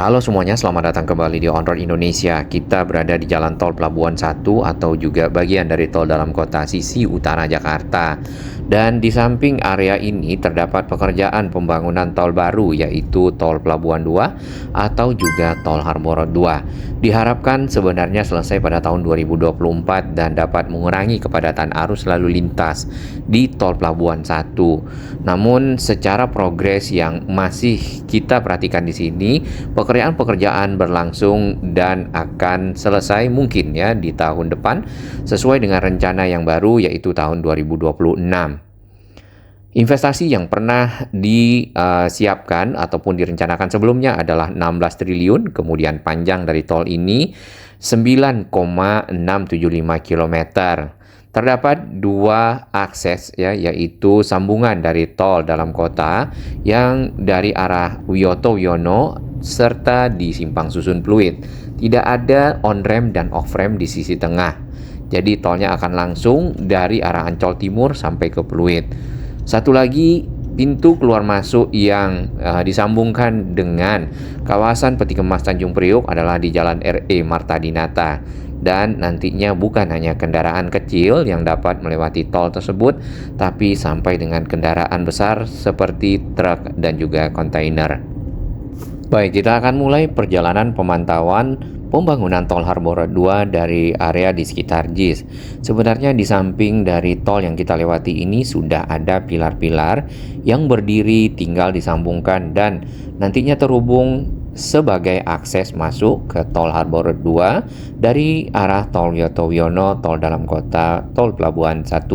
Halo semuanya, selamat datang kembali di On Road Indonesia. Kita berada di Jalan Tol Pelabuhan 1 atau juga bagian dari tol dalam kota sisi utara Jakarta. Dan di samping area ini terdapat pekerjaan pembangunan tol baru yaitu Tol Pelabuhan 2 atau juga Tol Harbor 2. Diharapkan sebenarnya selesai pada tahun 2024 dan dapat mengurangi kepadatan arus lalu lintas di Tol Pelabuhan 1. Namun secara progres yang masih kita perhatikan di sini, pekerjaan-pekerjaan berlangsung dan akan selesai mungkin ya di tahun depan sesuai dengan rencana yang baru yaitu tahun 2026. Investasi yang pernah disiapkan ataupun direncanakan sebelumnya adalah 16 triliun, kemudian panjang dari tol ini 9,675 km. Terdapat dua akses ya, yaitu sambungan dari tol dalam kota yang dari arah Wiyoto Wiono serta di Simpang Susun Pluit. Tidak ada on-ramp dan off-ramp di sisi tengah. Jadi tolnya akan langsung dari arah Ancol Timur sampai ke Pluit. Satu lagi, pintu keluar masuk yang disambungkan dengan kawasan Peti Kemas Tanjung Priok adalah di Jalan RE Marta Dinata. Dan nantinya bukan hanya kendaraan kecil yang dapat melewati tol tersebut, tapi sampai dengan kendaraan besar seperti truk dan juga kontainer. Baik, kita akan mulai perjalanan pemantauan pembangunan Tol Harbor 2 dari area di sekitar JIS. Sebenarnya di samping dari tol yang kita lewati ini sudah ada pilar-pilar yang berdiri tinggal disambungkan dan nantinya terhubung sebagai akses masuk ke Tol Harbor 2 dari arah Tol Wiyoto Wiono, tol dalam kota, Tol Pelabuhan 1.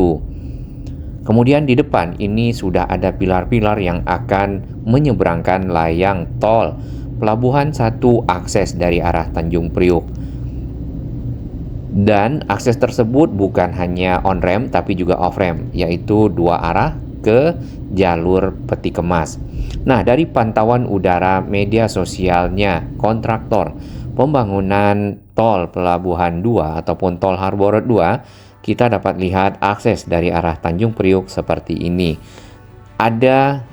Kemudian di depan ini sudah ada pilar-pilar yang akan menyeberangkan layang tol Pelabuhan 1 akses dari arah Tanjung Priok. Dan akses tersebut bukan hanya on-ramp tapi juga off-ramp, yaitu dua arah ke jalur Peti Kemas. Nah, dari pantauan udara media sosialnya kontraktor pembangunan tol Pelabuhan 2 ataupun Tol Harbor 2, kita dapat lihat akses dari arah Tanjung Priok seperti ini. Ada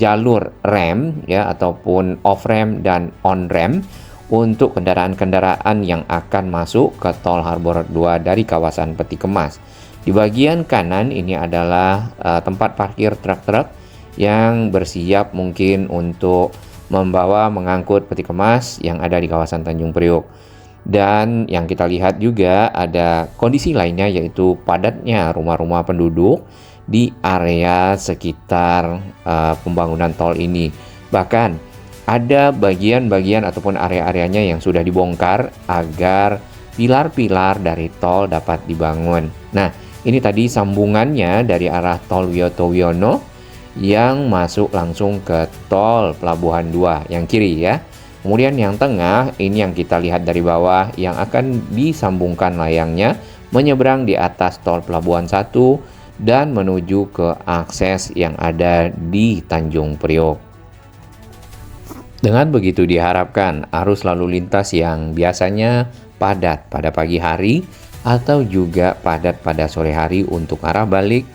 jalur rem ya ataupun off ramp dan on ramp untuk kendaraan-kendaraan yang akan masuk ke Tol Harbor 2 dari kawasan Peti Kemas. Di bagian kanan ini adalah tempat parkir truk-truk yang bersiap mungkin untuk membawa mengangkut peti kemas yang ada di kawasan Tanjung Priok. Dan yang kita lihat juga ada kondisi lainnya yaitu padatnya rumah-rumah penduduk di area sekitar pembangunan tol ini. Bahkan ada bagian-bagian ataupun area-areanya yang sudah dibongkar agar pilar-pilar dari tol dapat dibangun. Nah, ini tadi sambungannya dari arah Tol Wiyoto Wiono yang masuk langsung ke Tol Pelabuhan 2 yang kiri ya. Kemudian yang tengah ini yang kita lihat dari bawah yang akan disambungkan layangnya menyeberang di atas Tol Pelabuhan 1 dan menuju ke akses yang ada di Tanjung Priok. Dengan begitu diharapkan arus lalu lintas yang biasanya padat pada pagi hari atau juga padat pada sore hari untuk arah balik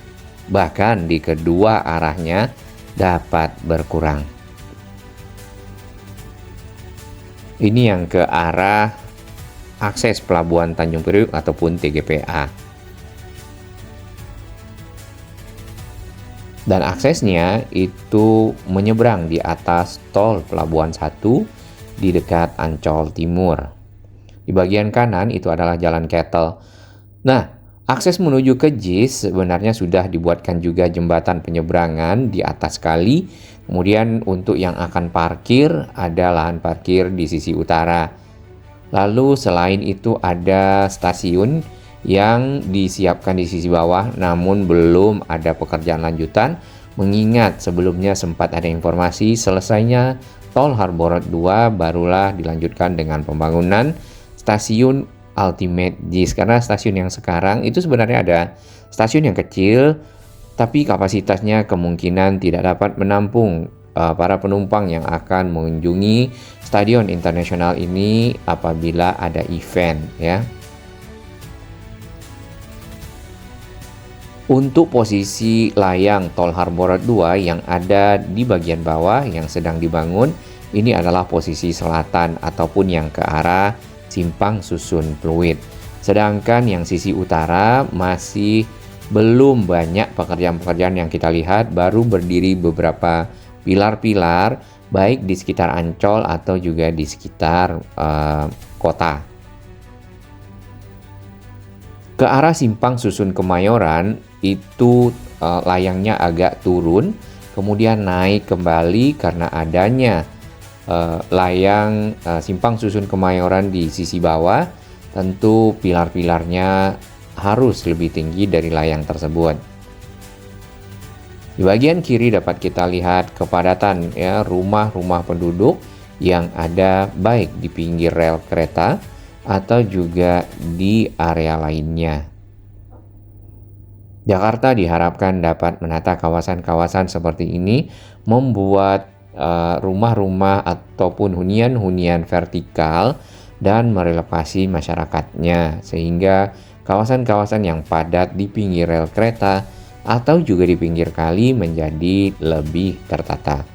bahkan di kedua arahnya dapat berkurang. Ini yang ke arah akses Pelabuhan Tanjung Priok ataupun TGPA. Dan aksesnya itu menyeberang di atas Tol Pelabuhan 1 di dekat Ancol Timur. Di bagian kanan itu adalah Jalan Ketel. Nah, akses menuju ke JIS sebenarnya sudah dibuatkan juga jembatan penyeberangan di atas kali. Kemudian untuk yang akan parkir ada lahan parkir di sisi utara. Lalu selain itu ada stasiun yang disiapkan di sisi bawah namun belum ada pekerjaan lanjutan mengingat sebelumnya sempat ada informasi selesainya Tol Harbor 2 barulah dilanjutkan dengan pembangunan stasiun Ultimate JIS, karena stasiun yang sekarang itu sebenarnya ada stasiun yang kecil tapi kapasitasnya kemungkinan tidak dapat menampung para penumpang yang akan mengunjungi stadion internasional ini apabila ada event ya. Untuk posisi layang Tol Harbor 2 yang ada di bagian bawah yang sedang dibangun ini adalah posisi selatan ataupun yang ke arah simpang susun fluid. Sedangkan yang sisi utara masih belum banyak pekerjaan-pekerjaan yang kita lihat, baru berdiri beberapa pilar-pilar baik di sekitar Ancol atau juga di sekitar kota. Ke arah simpang susun Kemayoran itu layangnya agak turun, kemudian naik kembali karena adanya layang simpang susun Kemayoran di sisi bawah. Tentu pilar-pilarnya harus lebih tinggi dari layang tersebut. Di bagian kiri dapat kita lihat kepadatan ya, rumah-rumah penduduk yang ada baik di pinggir rel kereta atau juga di area lainnya. Jakarta diharapkan dapat menata kawasan-kawasan seperti ini, membuat rumah-rumah ataupun hunian-hunian vertikal dan merelokasi masyarakatnya, sehingga kawasan-kawasan yang padat di pinggir rel kereta atau juga di pinggir kali menjadi lebih tertata.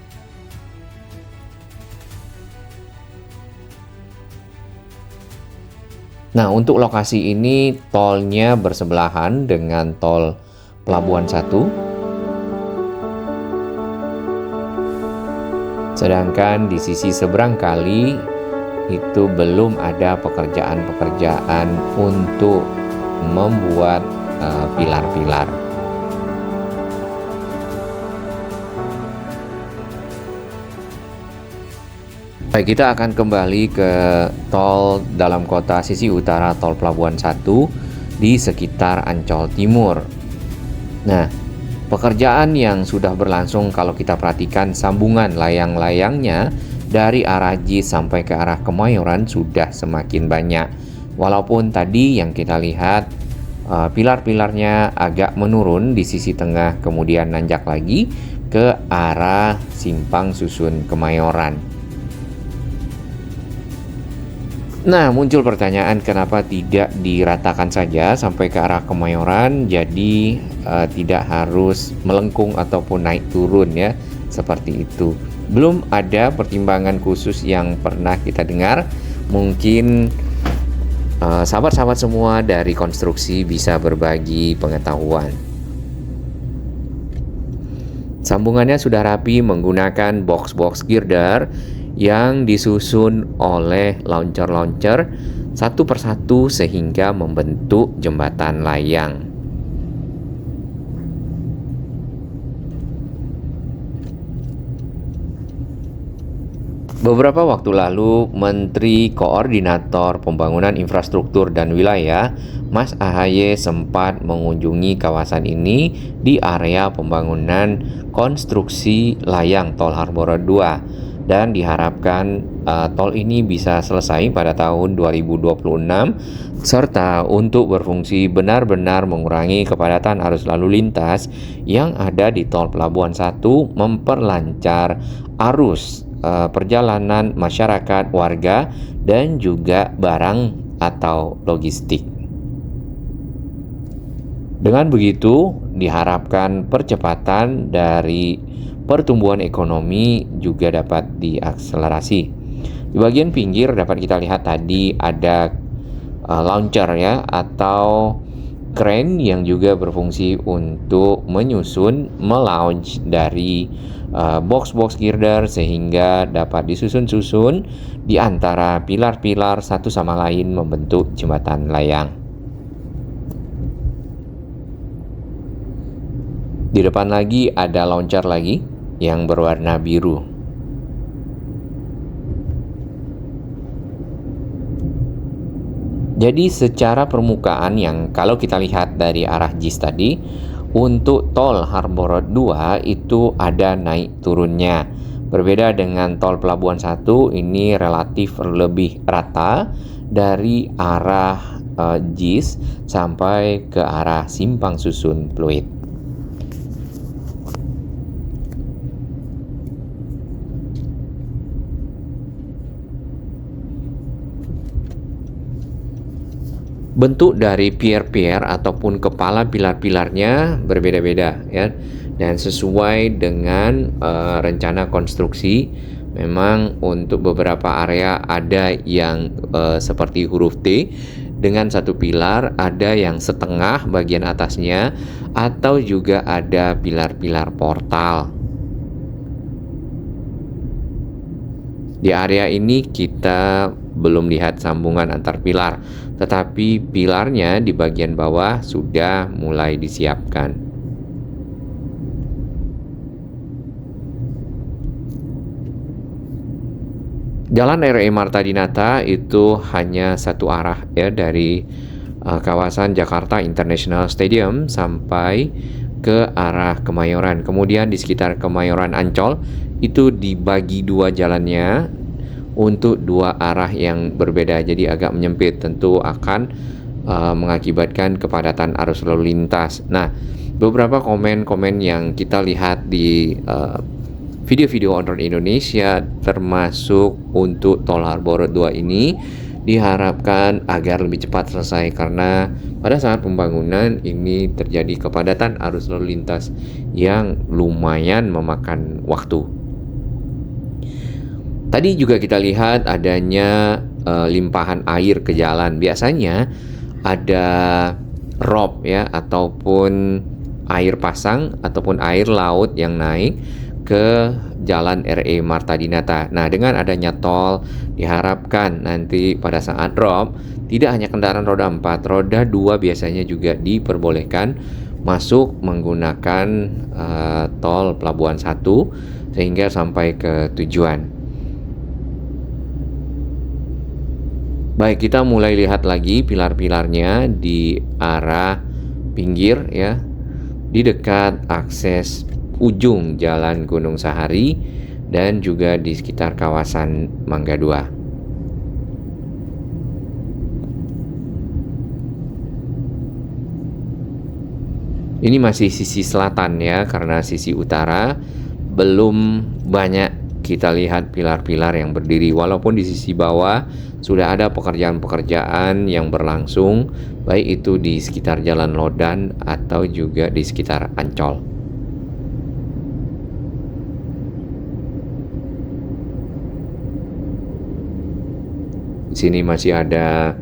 Nah, untuk lokasi ini tolnya bersebelahan dengan tol Pelabuhan 1. Sedangkan di sisi seberang kali itu belum ada pekerjaan-pekerjaan untuk membuat pilar-pilar. Baik, kita akan kembali ke tol dalam kota sisi utara tol Pelabuhan 1 di sekitar Ancol Timur. Nah, pekerjaan yang sudah berlangsung kalau kita perhatikan sambungan layang-layangnya dari arah JIS sampai ke arah Kemayoran sudah semakin banyak. Walaupun tadi yang kita lihat pilar-pilarnya agak menurun di sisi tengah, kemudian nanjak lagi ke arah simpang susun Kemayoran. Nah, muncul pertanyaan kenapa tidak diratakan saja sampai ke arah Kemayoran, jadi tidak harus melengkung ataupun naik turun ya, seperti itu. Belum ada pertimbangan khusus yang pernah kita dengar. Mungkin sahabat-sahabat semua dari konstruksi bisa berbagi pengetahuan. Sambungannya sudah rapi menggunakan box-box girder yang disusun oleh launcher-launcher satu persatu sehingga membentuk jembatan layang. Beberapa waktu lalu, Menteri Koordinator Pembangunan Infrastruktur dan Wilayah, Mas AHY sempat mengunjungi kawasan ini di area pembangunan konstruksi layang Tol Harboro 2. Dan diharapkan tol ini bisa selesai pada tahun 2026 serta untuk berfungsi benar-benar mengurangi kepadatan arus lalu lintas yang ada di tol Pelabuhan 1, memperlancar arus perjalanan masyarakat, warga, dan juga barang atau logistik. Dengan begitu, diharapkan percepatan dari pertumbuhan ekonomi juga dapat diakselerasi. Di bagian pinggir dapat kita lihat tadi ada launcher ya, atau crane yang juga berfungsi untuk menyusun, melaunch dari box-box girder sehingga dapat disusun-susun di antara pilar-pilar satu sama lain membentuk jembatan layang. Di depan lagi ada launcher lagi yang berwarna biru. Jadi secara permukaan yang kalau kita lihat dari arah JIS tadi, untuk tol Harboro 2 itu ada naik turunnya. Berbeda dengan tol Pelabuhan 1, ini relatif lebih rata dari arah JIS sampai ke arah simpang susun fluid. Bentuk dari pier-pier ataupun kepala pilar-pilarnya berbeda-beda ya, dan sesuai dengan rencana konstruksi Memang untuk beberapa area ada yang seperti huruf T dengan satu pilar, ada yang setengah bagian atasnya, atau juga ada pilar-pilar portal. Di area ini kita belum lihat sambungan antar pilar, tetapi pilarnya di bagian bawah sudah mulai disiapkan. Jalan RE Marta Dinata itu hanya satu arah ya dari kawasan Jakarta International Stadium sampai ke arah Kemayoran. Kemudian di sekitar Kemayoran Ancol itu dibagi dua jalannya untuk dua arah yang berbeda, jadi agak menyempit, tentu akan mengakibatkan kepadatan arus lalu lintas. Nah, beberapa komen-komen yang kita lihat di video-video on road Indonesia, termasuk untuk tol Harbor 2 ini diharapkan agar lebih cepat selesai, karena pada saat pembangunan ini terjadi kepadatan arus lalu lintas yang lumayan memakan waktu. Tadi juga kita lihat adanya limpahan air ke jalan. Biasanya ada rob ya, ataupun air pasang ataupun air laut yang naik ke Jalan RE Marta Dinata. Nah, dengan adanya tol diharapkan nanti pada saat drop tidak hanya kendaraan roda 4, roda 2 biasanya juga diperbolehkan masuk menggunakan tol Pelabuhan 1 sehingga sampai ke tujuan. Baik, kita mulai lihat lagi pilar-pilarnya di arah pinggir ya, di dekat akses ujung Jalan Gunung Sahari dan juga di sekitar kawasan Mangga 2. Ini masih sisi selatan ya, karena sisi utara belum banyak kita lihat pilar-pilar yang berdiri, walaupun di sisi bawah sudah ada pekerjaan-pekerjaan yang berlangsung, baik itu di sekitar Jalan Lodan atau juga di sekitar Ancol. Di sini masih ada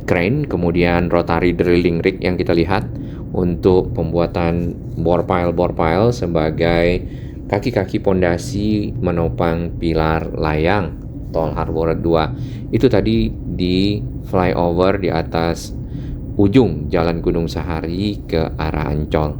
crane, kemudian rotary drilling rig yang kita lihat untuk pembuatan bore pile sebagai kaki-kaki pondasi menopang pilar layang tol Harbor 2. Itu tadi di flyover di atas ujung Jalan Gunung Sahari ke arah Ancol.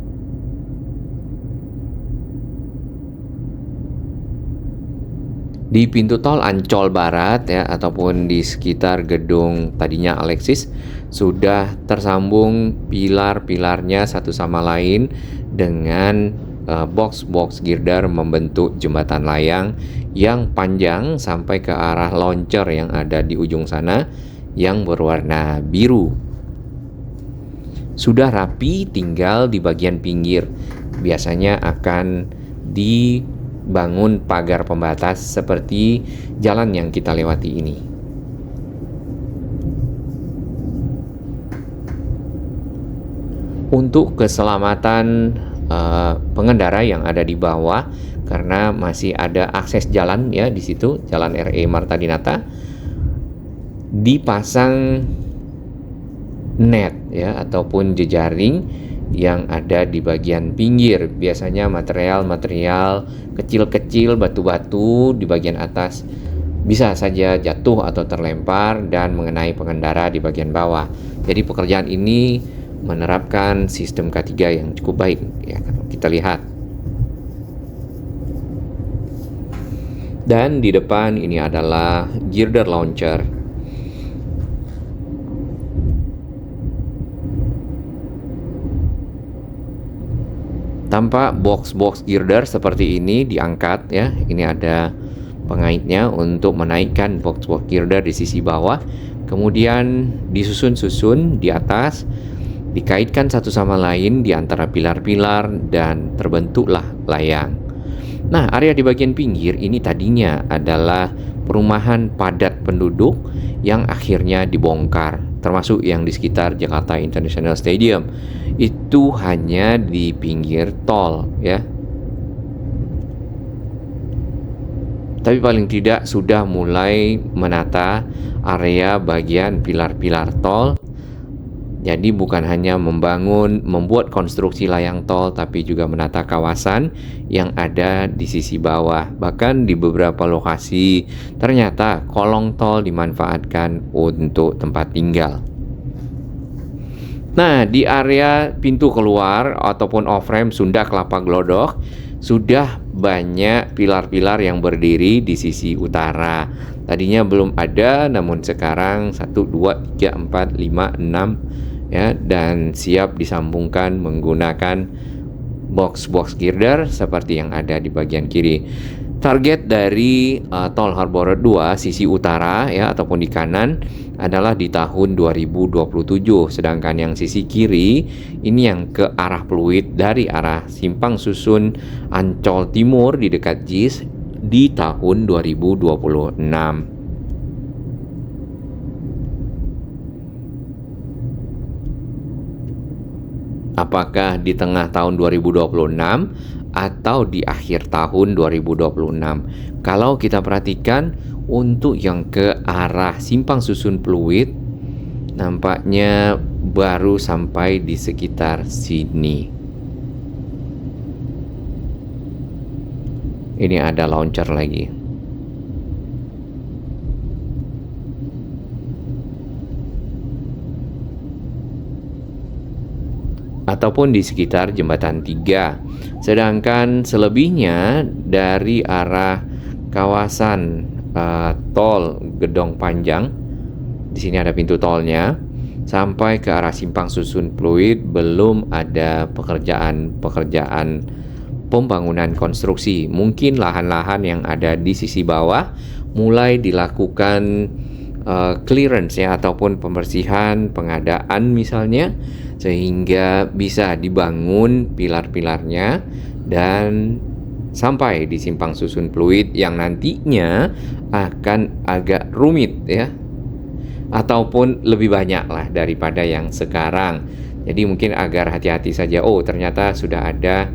Di pintu tol Ancol Barat ya, ataupun di sekitar gedung tadinya Alexis, sudah tersambung pilar-pilarnya satu sama lain dengan box-box girder membentuk jembatan layang yang panjang sampai ke arah launcher yang ada di ujung sana yang berwarna biru. Sudah rapi, tinggal di bagian pinggir biasanya akan dibangun pagar pembatas seperti jalan yang kita lewati ini. Untuk keselamatan pengendara yang ada di bawah, karena masih ada akses jalan ya di situ, Jalan RE Marta Dinata, dipasang net ya ataupun jejaring yang ada di bagian pinggir. Biasanya material-material kecil-kecil, batu-batu di bagian atas bisa saja jatuh atau terlempar dan mengenai pengendara di bagian bawah. Jadi pekerjaan ini menerapkan sistem K3 yang cukup baik ya, kalau kita lihat. Dan di depan ini adalah girder launcher. Tampak box-box girder seperti ini diangkat ya. Ini ada pengaitnya untuk menaikkan box-box girder di sisi bawah, kemudian disusun-susun di atas, dikaitkan satu sama lain di antara pilar-pilar dan terbentuklah layang. Nah, area di bagian pinggir ini tadinya adalah perumahan padat penduduk yang akhirnya dibongkar, termasuk yang di sekitar Jakarta International Stadium. Itu hanya di pinggir tol ya. Tapi paling tidak sudah mulai menata area bagian pilar-pilar tol. Jadi bukan hanya membuat konstruksi layang tol, tapi juga menata kawasan yang ada di sisi bawah. Bahkan di beberapa lokasi ternyata kolong tol dimanfaatkan untuk tempat tinggal. Nah, di area pintu keluar ataupun off-ramp Sunda Kelapa Glodok sudah banyak pilar-pilar yang berdiri di sisi utara. Tadinya belum ada, namun sekarang 1, 2, 3, 4, 5, 6 ya, dan siap disambungkan menggunakan box-box girder seperti yang ada di bagian kiri. Target dari Tol Harbor 2 sisi utara ya ataupun di kanan adalah di tahun 2027, sedangkan yang sisi kiri ini yang ke arah Pluit dari arah Simpang Susun Ancol Timur di dekat JIS di tahun 2026. Apakah di tengah tahun 2026 atau di akhir tahun 2026? Kalau kita perhatikan untuk yang ke arah Simpang Susun Pluit nampaknya baru sampai di sekitar sini. Ini ada launcher lagi. Ataupun di sekitar jembatan 3. Sedangkan selebihnya dari arah kawasan tol Gedong Panjang, di sini ada pintu tolnya, sampai ke arah Simpang Susun Pluit belum ada pekerjaan pembangunan konstruksi. Mungkin lahan-lahan yang ada di sisi bawah mulai dilakukan clearance ya ataupun pembersihan, pengadaan misalnya, sehingga bisa dibangun pilar-pilarnya dan sampai di Simpang Susun Pluit yang nantinya akan agak rumit ya, ataupun lebih banyak lah daripada yang sekarang. Jadi mungkin agar hati-hati saja. Oh, ternyata sudah ada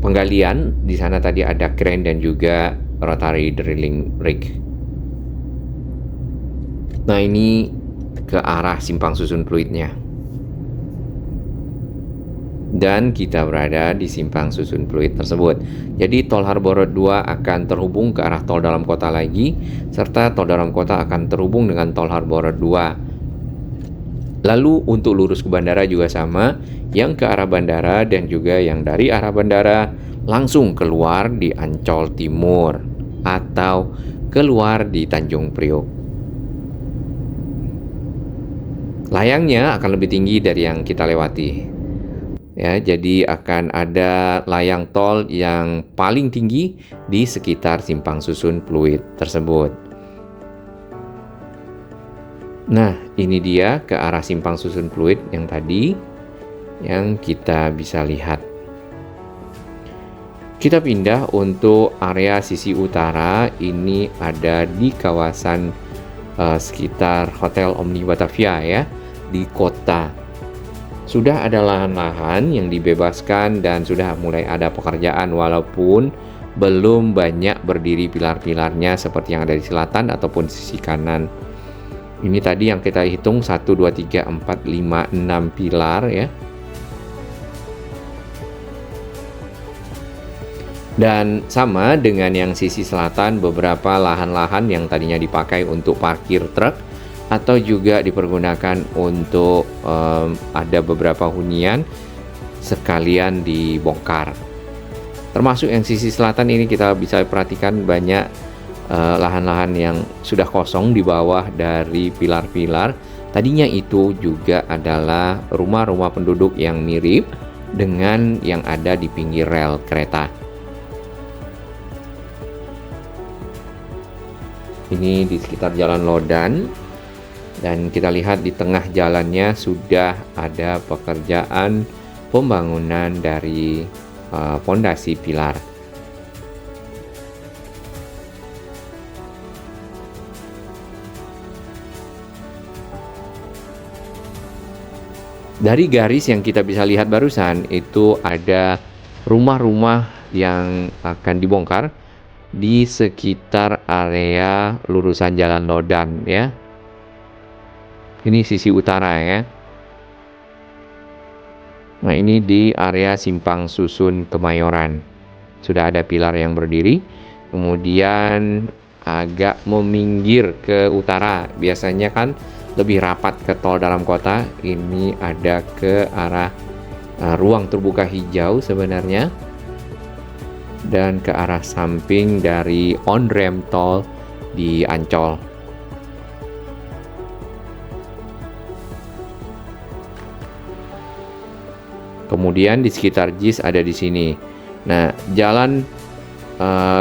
penggalian di sana, tadi ada crane dan juga rotary drilling rig. Nah, ini ke arah Simpang Susun Pluitnya. Dan kita berada di Simpang Susun Pluit tersebut. Jadi Tol Harbor 2 akan terhubung ke arah tol dalam kota lagi, serta tol dalam kota akan terhubung dengan Tol Harbor 2. Lalu untuk lurus ke bandara juga sama, yang ke arah bandara dan juga yang dari arah bandara langsung keluar di Ancol Timur atau keluar di Tanjung Priok. Layangnya akan lebih tinggi dari yang kita lewati. Ya, jadi akan ada layang tol yang paling tinggi di sekitar Simpang Susun Pluit tersebut. Nah, ini dia ke arah Simpang Susun Pluit yang tadi yang kita bisa lihat. Kita pindah untuk area sisi utara. Ini ada di kawasan sekitar Hotel Omni Batavia ya, di kota. Sudah ada lahan-lahan yang dibebaskan dan sudah mulai ada pekerjaan, walaupun belum banyak berdiri pilar-pilarnya seperti yang ada di selatan ataupun sisi kanan. Ini tadi yang kita hitung 1, 2, 3, 4, 5, 6 pilar ya. Dan sama dengan yang sisi selatan, beberapa lahan-lahan yang tadinya dipakai untuk parkir truk atau juga dipergunakan untuk ada beberapa hunian sekalian dibongkar. Termasuk yang sisi selatan ini kita bisa perhatikan banyak lahan-lahan yang sudah kosong di bawah dari pilar-pilar. Tadinya itu juga adalah rumah-rumah penduduk yang mirip dengan yang ada di pinggir rel kereta. Ini di sekitar Jalan Lodan. Dan kita lihat di tengah jalannya sudah ada pekerjaan pembangunan dari fondasi pilar. Dari garis yang kita bisa lihat barusan itu ada rumah-rumah yang akan dibongkar di sekitar area lurusan Jalan Lodan ya. Ini sisi utara ya. Nah, ini di area Simpang Susun Kemayoran. Sudah ada pilar yang berdiri. Kemudian agak meminggir ke utara. Biasanya kan lebih rapat ke tol dalam kota. Ini ada ke arah ruang terbuka hijau sebenarnya. Dan ke arah samping dari on-ramp tol di Ancol. Kemudian di sekitar JIS ada di sini. Nah, jalan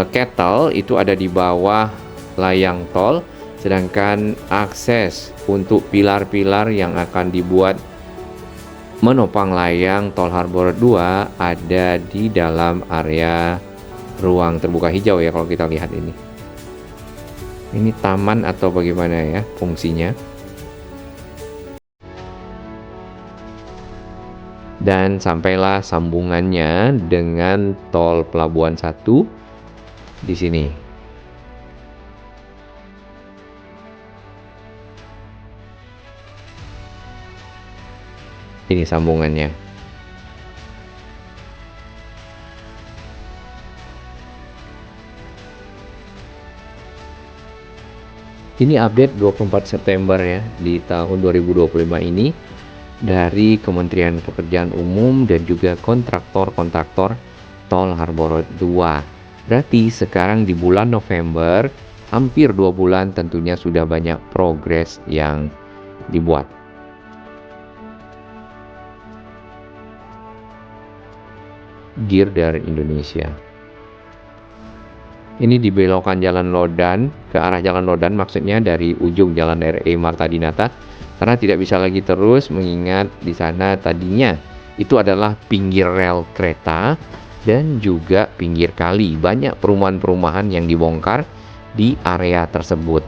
Kettle itu ada di bawah layang tol, sedangkan akses untuk pilar-pilar yang akan dibuat menopang layang tol Harbor 2 ada di dalam area ruang terbuka hijau ya kalau kita lihat ini. Ini taman atau bagaimana ya fungsinya? Dan sampailah sambungannya dengan tol Pelabuhan 1 di sini. Ini sambungannya. Ini update 24 September ya di tahun 2025 ini dari Kementerian Pekerjaan Umum dan juga kontraktor-kontraktor Tol Harbor 2. Berarti sekarang di bulan November, hampir 2 bulan tentunya sudah banyak progres yang dibuat. Girder Indonesia. Ini di belokan Jalan Lodan, ke arah Jalan Lodan maksudnya dari ujung Jalan RE Marta Dinata. Karena tidak bisa lagi terus mengingat di sana tadinya itu adalah pinggir rel kereta dan juga pinggir kali. Banyak perumahan-perumahan yang dibongkar di area tersebut.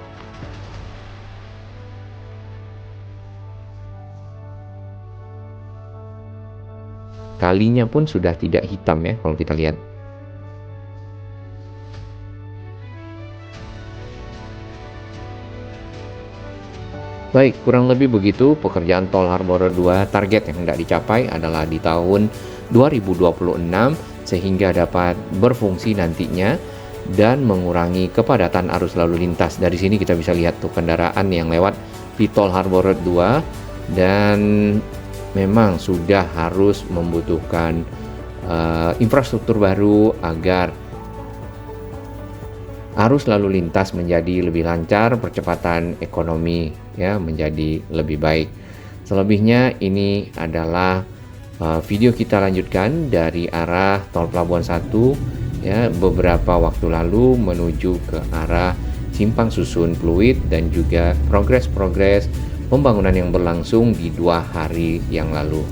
Kalinya pun sudah tidak hitam ya kalau kita lihat. Baik, kurang lebih begitu pekerjaan Tol Harbor 2. Target yang tidak dicapai adalah di tahun 2026 sehingga dapat berfungsi nantinya dan mengurangi kepadatan arus lalu lintas. Dari sini kita bisa lihat tuh kendaraan yang lewat di Tol Harbor 2 dan memang sudah harus membutuhkan infrastruktur baru agar arus lalu lintas menjadi lebih lancar, percepatan ekonomi ya menjadi lebih baik. Selebihnya ini adalah video kita lanjutkan dari arah Tol Pelabuhan 1 ya beberapa waktu lalu menuju ke arah Simpang Susun Pluit dan juga progres-progres pembangunan yang berlangsung di 2 hari yang lalu.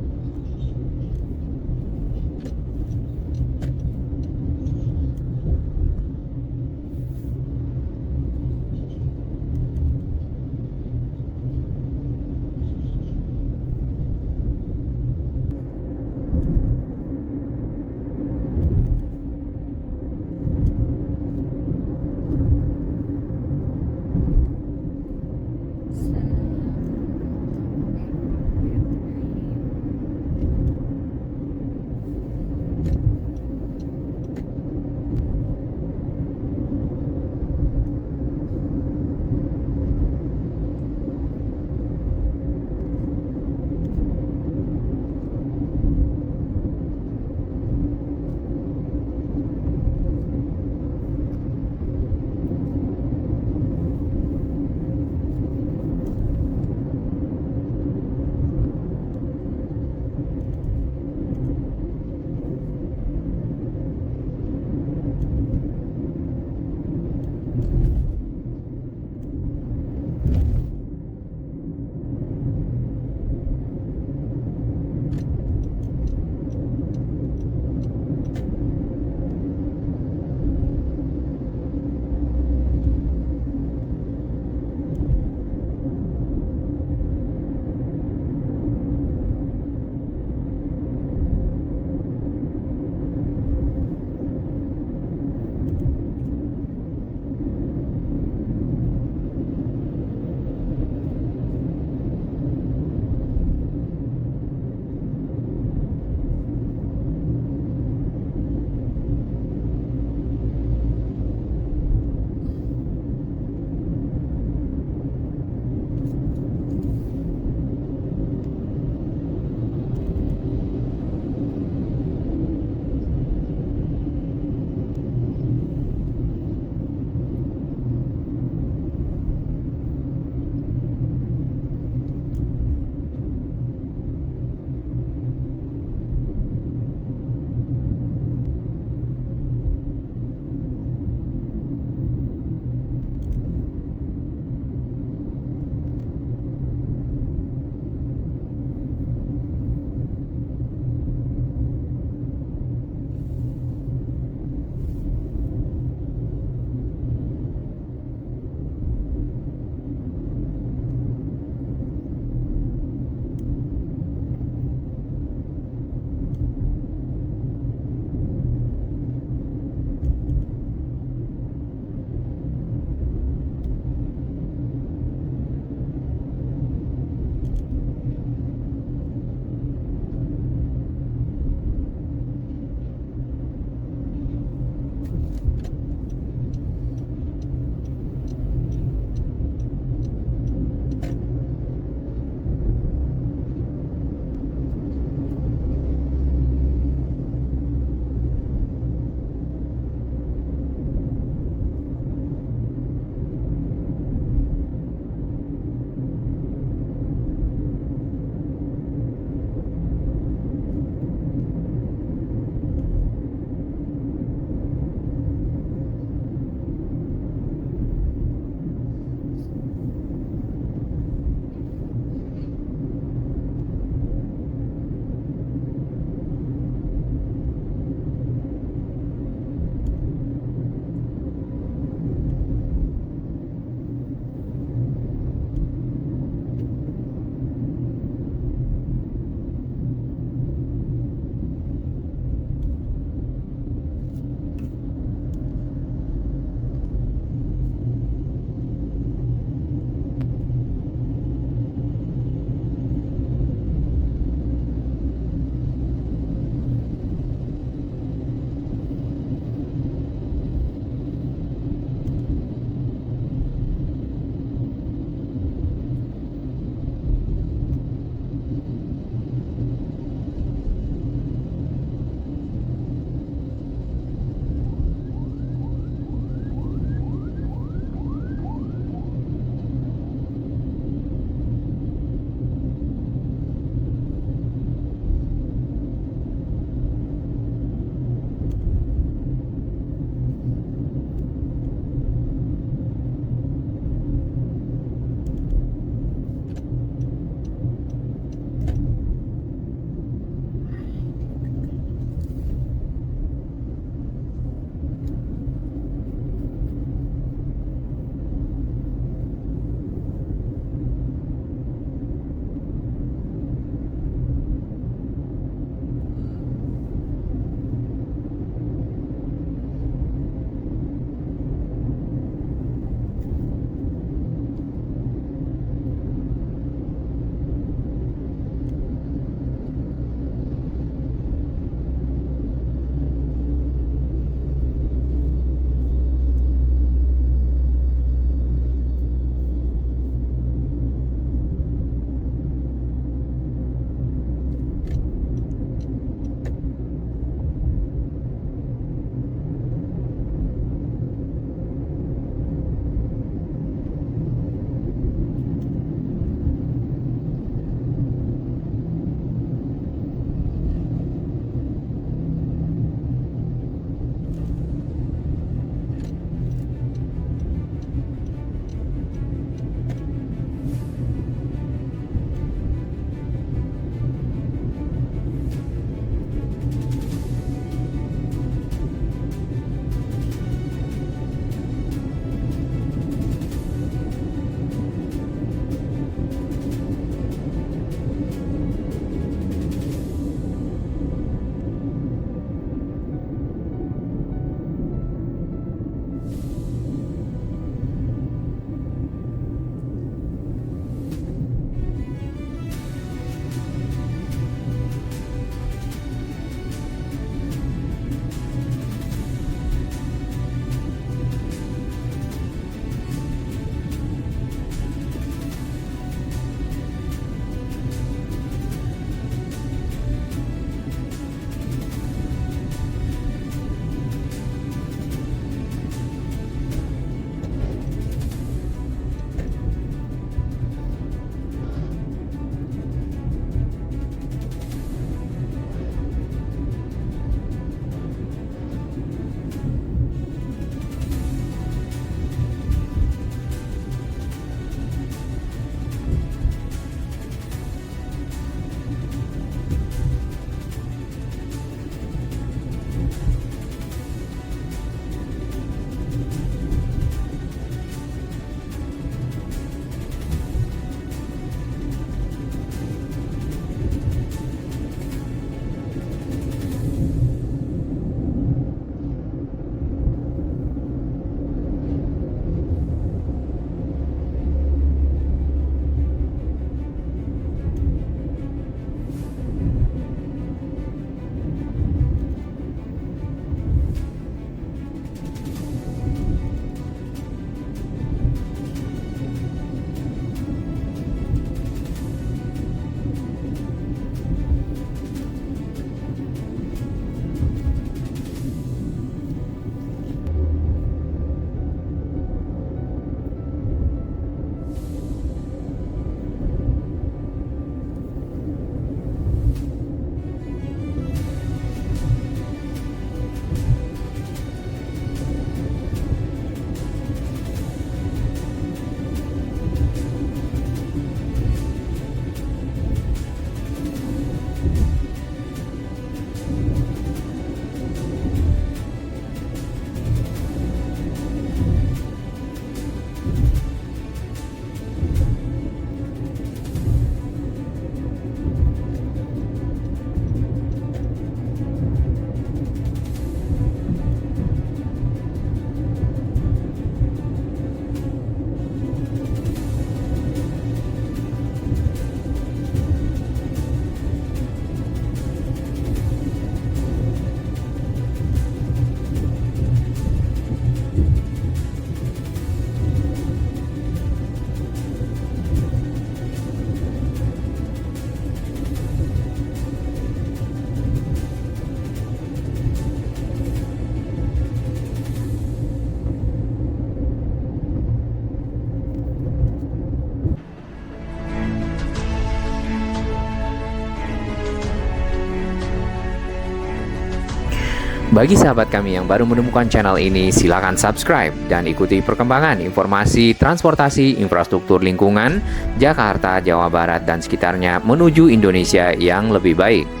Bagi sahabat kami yang baru menemukan channel ini, silakan subscribe dan ikuti perkembangan informasi transportasi infrastruktur lingkungan Jakarta, Jawa Barat, dan sekitarnya menuju Indonesia yang lebih baik.